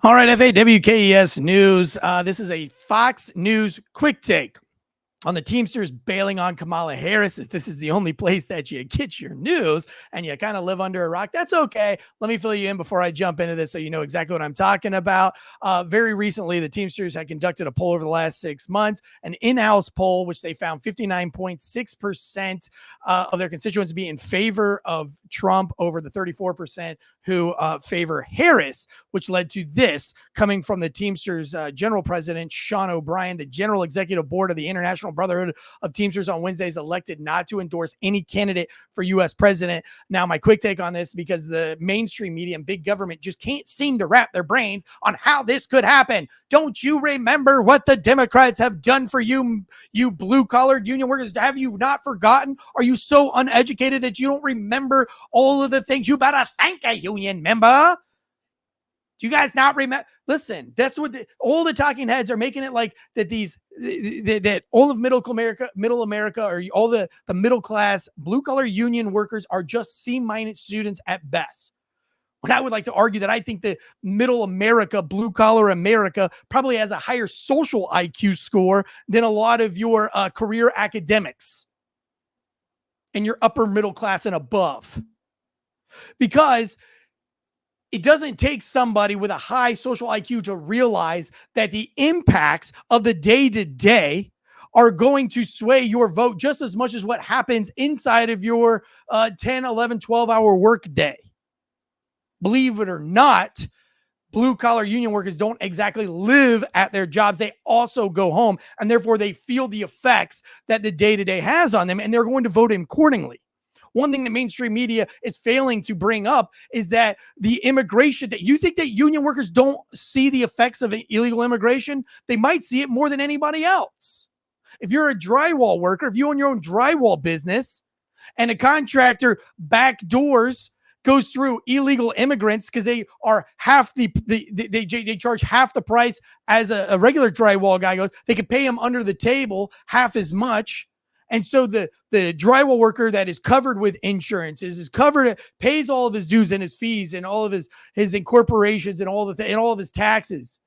All right, FAWKES News. This is a Fox News quick take on the Teamsters bailing on Kamala Harris. This is the only place that you get your news and you kind of live under a rock. That's okay. Let me fill you in before I jump into this so you know exactly what I'm talking about. Very recently, the Teamsters had conducted a poll over the last 6 months, an in-house poll, which they found 59.6% of their constituents be in favor of Trump over the 34% who favor Harris, which led to this coming from the Teamsters general president, Sean O'Brien. The general executive board of the International Brotherhood of Teamsters on Wednesdays elected not to endorse any candidate for U.S. president. Now, my quick take on this, because the mainstream media and big government just can't seem to wrap their brains on how this could happen. Don't you remember what the Democrats have done for you, you blue-collared union workers? Have you not forgotten? Are you so uneducated that you don't remember all of the things? You better thank a union member. Do you guys not remember? Listen, that's what all the talking heads are making it like that. That all of middle America, or all the middle class blue collar union workers are just C- students at best. When I would like to argue that I think the middle America, blue collar America, probably has a higher social IQ score than a lot of your career academics and your upper middle class and above, because it doesn't take somebody with a high social IQ to realize that the impacts of the day-to-day are going to sway your vote just as much as what happens inside of your 10, 11, 12-hour work day. Believe it or not, blue-collar union workers don't exactly live at their jobs. They also go home, and therefore they feel the effects that the day-to-day has on them, and they're going to vote accordingly. One thing that mainstream media is failing to bring up is that the immigration, that you think that union workers don't see the effects of illegal immigration, they might see it more than anybody else. If you're a drywall worker, if you own your own drywall business and a contractor backdoors goes through illegal immigrants because they are half they charge half the price as a regular drywall guy goes, they could pay him under the table half as much. And so the drywall worker that is covered with insurances, is covered, pays all of his dues and his fees and all of his incorporations and all of his taxes.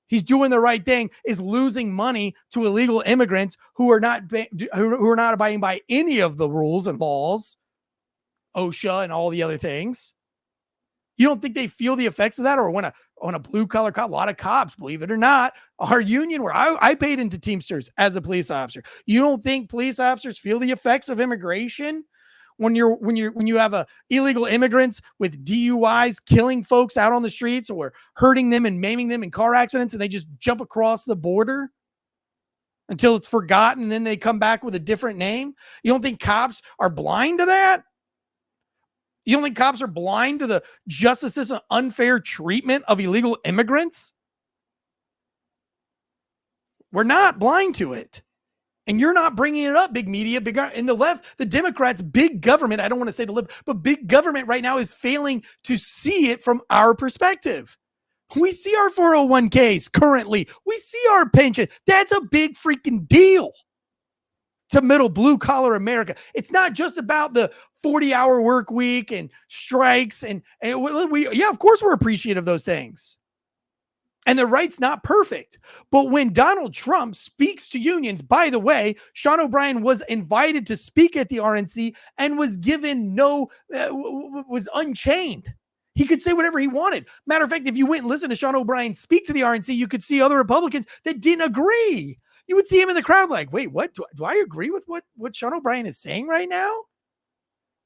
He's doing the right thing, is losing money to illegal immigrants who are not abiding by any of the rules and laws, OSHA and all the other things. You don't think they feel the effects of that? Or when a blue collar cop, a lot of cops, believe it or not, our union, where I paid into Teamsters as a police officer. You don't think police officers feel the effects of immigration when you have illegal immigrants with DUIs killing folks out on the streets or hurting them and maiming them in car accidents, and they just jump across the border until it's forgotten and then they come back with a different name? You don't think cops are blind to that? You don't think cops are blind to the justice system unfair treatment of illegal immigrants? We're not blind to it. And you're not bringing it up, big media, big in the left, the Democrats, big government. I don't want to say the lib, but big government right now is failing to see it from our perspective. We see our 401ks currently. We see our pension. That's a big freaking deal to middle blue collar America. It's not just about the 40-hour work week and strikes. And of course we're appreciative of those things. And the right's not perfect. But when Donald Trump speaks to unions, by the way, Sean O'Brien was invited to speak at the RNC and was given was unchained. He could say whatever he wanted. Matter of fact, if you went and listened to Sean O'Brien speak to the RNC, you could see other Republicans that didn't agree. You would see him in the crowd like, wait, what? Do I agree with what Sean O'Brien is saying right now?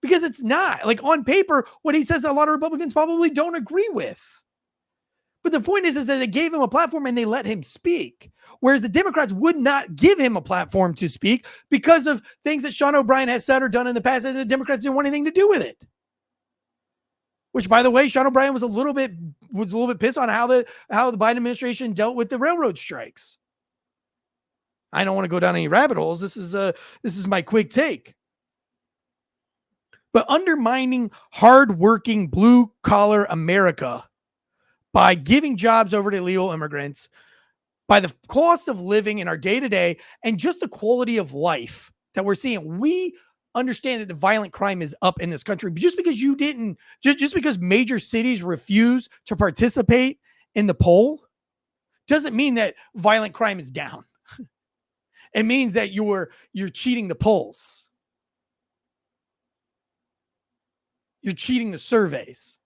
Because it's not. Like, on paper, what he says a lot of Republicans probably don't agree with. But the point is that they gave him a platform and they let him speak. Whereas the Democrats would not give him a platform to speak because of things that Sean O'Brien has said or done in the past, and the Democrats didn't want anything to do with it. Which, by the way, Sean O'Brien was a little bit pissed on how the Biden administration dealt with the railroad strikes. I don't want to go down any rabbit holes. This is my quick take. But undermining hardworking blue collar America by giving jobs over to illegal immigrants, by the cost of living in our day-to-day, and just the quality of life that we're seeing. We understand that the violent crime is up in this country, but just because major cities refuse to participate in the poll doesn't mean that violent crime is down. It means that you're cheating the polls. You're cheating the surveys.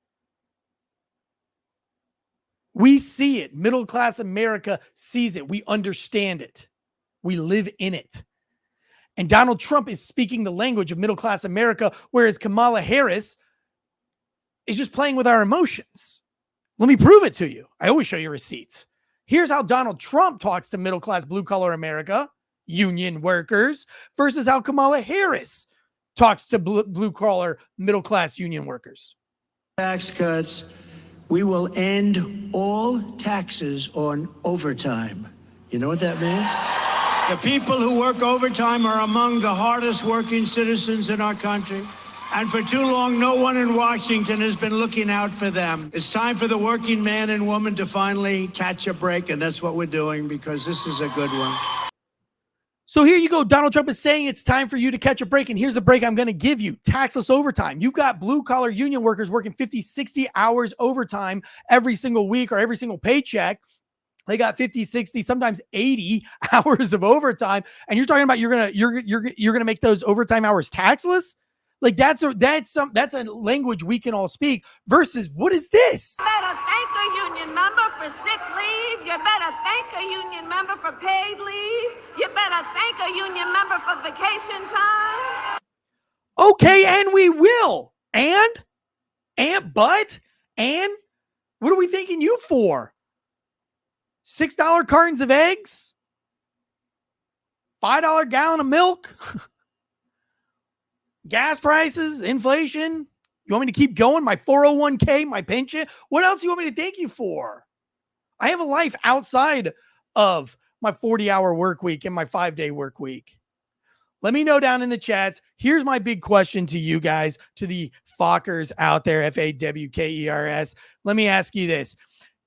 We see it. Middle-class America sees it. We understand it. We live in it. And Donald Trump is speaking the language of middle-class America, whereas Kamala Harris is just playing with our emotions. Let me prove it to you. I always show you receipts. Here's how Donald Trump talks to middle-class blue-collar America, union workers, versus how Kamala Harris talks to blue-collar middle-class union workers. Tax cuts. We will end all taxes on overtime. You know what that means? The people who work overtime are among the hardest working citizens in our country. And for too long, no one in Washington has been looking out for them. It's time for the working man and woman to finally catch a break. And that's what we're doing, because this is a good one. So here you go. Donald Trump is saying it's time for you to catch a break. And here's the break I'm going to give you. Taxless overtime. You've got blue collar union workers working 50, 60 hours overtime every single week or every single paycheck. They got 50, 60, sometimes 80 hours of overtime. And you're talking about you're going to make those overtime hours taxless? Like that's a language we can all speak versus what is this? You better thank a union member for sick leave. You better thank a union member for paid leave. You better thank a union member for vacation time. Okay, and we will. And what are we thanking you for? $6 cartons of eggs? $5 gallon of milk? Gas prices, inflation. You want me to keep going? My 401k, my pension. What else do you want me to thank you for? I have a life outside of my 40-hour work week and my 5-day work week. Let me know down in the chats. Here's my big question to you guys, to the Fawkers out there, F-A-W-K-E-R-S. Let me ask you this.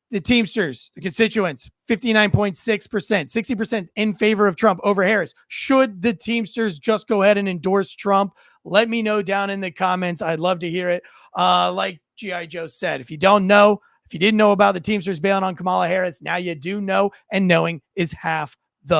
The Teamsters, the constituents, 59.6%, 60% in favor of Trump over Harris. Should the Teamsters just go ahead and endorse Trump? Let me know down in the comments. I'd love to hear it. Like G.I. Joe said, if you don't know, if you didn't know about the Teamsters bailing on Kamala Harris, now you do know, and knowing is half